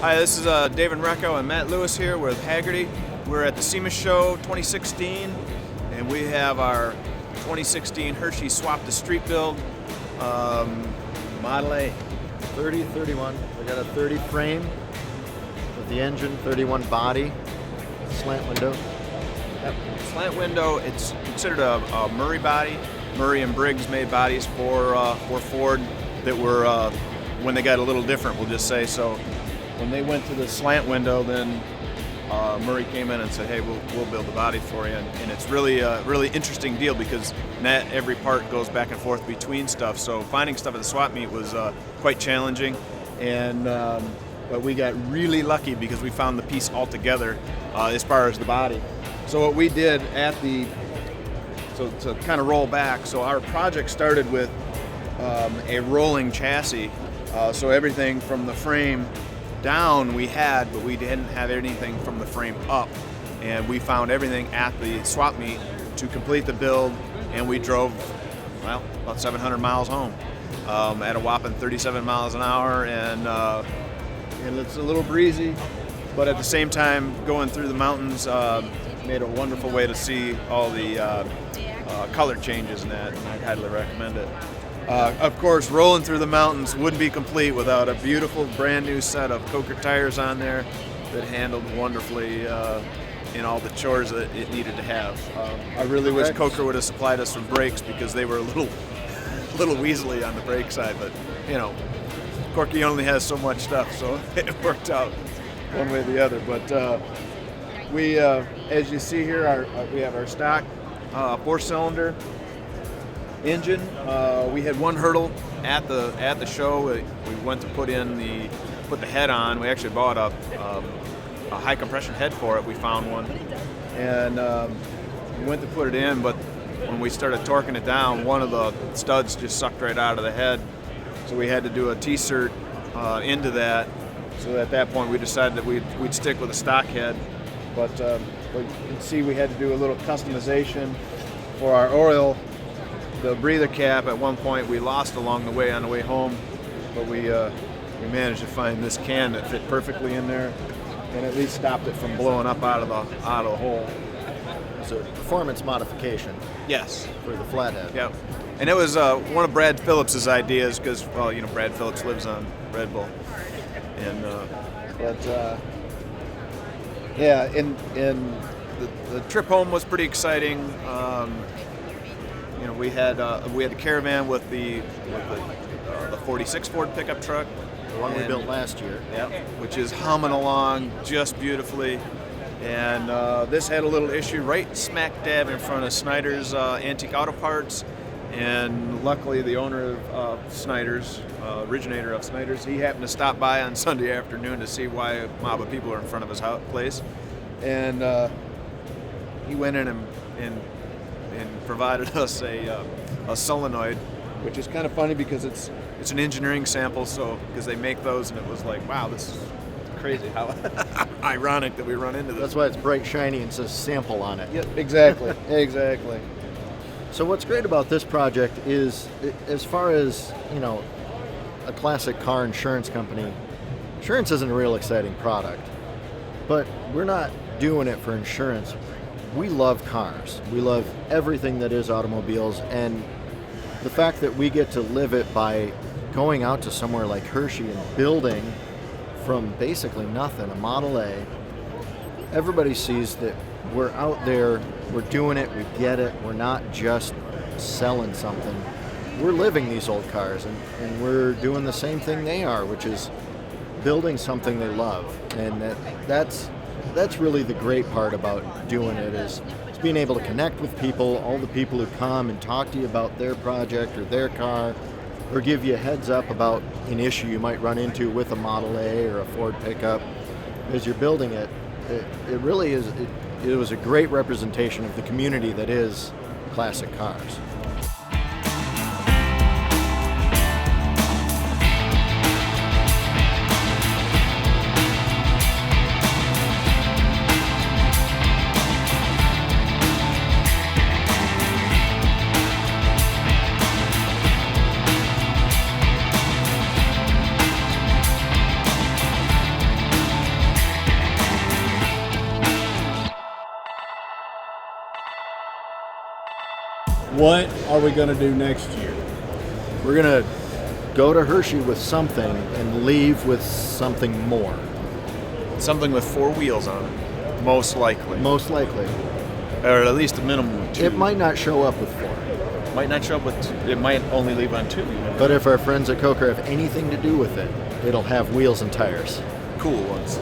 Hi, this is David Recco and Matt Lewis here with Hagerty. We're at the SEMA show 2016, and we have our 2016 Hershey Swap to Street build Model A. 3031. We got a 30 frame with the engine, 31 body, slant window. Yep. Slant window. It's considered a Murray body. Murray and Briggs made bodies for Ford that were when they got a little different, we'll just say. So when they went to the slant window, then Murray came in and said, "Hey, we'll build the body for you." And it's really a really interesting deal because not every part goes back and forth between stuff. So finding stuff at the swap meet was quite challenging, and but we got really lucky because we found the piece all together as far as the body. So what we did so to kind of roll back, so our project started with a rolling chassis. So everything from the frame down we had, but we didn't have anything from the frame up. And we found everything at the swap meet to complete the build, and we drove, well, about 700 miles home at a whopping 37 miles an hour, and it's a little breezy, but at the same time, going through the mountains made a wonderful way to see all the color changes in that, and I'd highly recommend it. Of course, rolling through the mountains wouldn't be complete without a beautiful brand new set of Coker tires on there that handled wonderfully in all the chores that it needed to have. I really wish Coker would have supplied us some brakes because they were a little weaselly on the brake side, but you know, Corky only has so much stuff, so it worked out one way or the other. But we, as you see here, we have our stock 4-cylinder engine. We had one hurdle at the show. We went to put the head on. We actually bought a high compression head for it. We found one, and we went to put it in. But when we started torquing it down, one of the studs just sucked right out of the head. So we had to do a T-cert into that. So at that point, we decided that we'd stick with a stock head. But you can see we had to do a little customization for our oil. The breather cap at one point we lost along the way on the way home, but we managed to find this can that fit perfectly in there, and at least stopped it from blowing up out of the hole. So performance modification. Yes. For the flathead. Yep. And it was one of Brad Phillips's ideas because, well, you know, Brad Phillips lives on Red Bull, and yeah, and the trip home was pretty exciting. You know, we had the Caravan with the 46 Ford pickup truck, the one we built last year. Yeah, which is humming along just beautifully. And this had a little issue right smack dab in front of Snyder's Antique Auto Parts. And luckily, the owner of Snyder's, originator of Snyder's, he happened to stop by on Sunday afternoon to see why a mob of people are in front of his place. And he went in and provided us a solenoid, which is kind of funny because it's an engineering sample. So because they make those, and it was like, wow, this is crazy. How ironic that we run into this. That's why it's bright, shiny, and says sample on it. Yep, exactly, exactly. So what's great about this project is, as far as, you know, a classic car insurance company, insurance isn't a real exciting product, but we're not doing it for insurance. We love cars. We love everything that is automobiles, and the fact that we get to live it by going out to somewhere like Hershey and building from basically nothing, a Model A. Everybody sees that we're out there, we're doing it, we get it, we're not just selling something. We're living these old cars, and we're doing the same thing they are, which is building something they love. And that's really the great part about doing it, is being able to connect with people, all the people who come and talk to you about their project or their car, or give you a heads up about an issue you might run into with a Model A or a Ford pickup as you're building it. It really is, it was a great representation of the community that is classic cars. What are we going to do next year? We're gonna go to Hershey with something and leave with something more. Something with 4 wheels on it, most likely. Most likely. Or at least a minimum of 2. It might not show up with 4. Might not show up with 2. It might only leave on 2. But if our friends at Coker have anything to do with it, it'll have wheels and tires. Cool ones.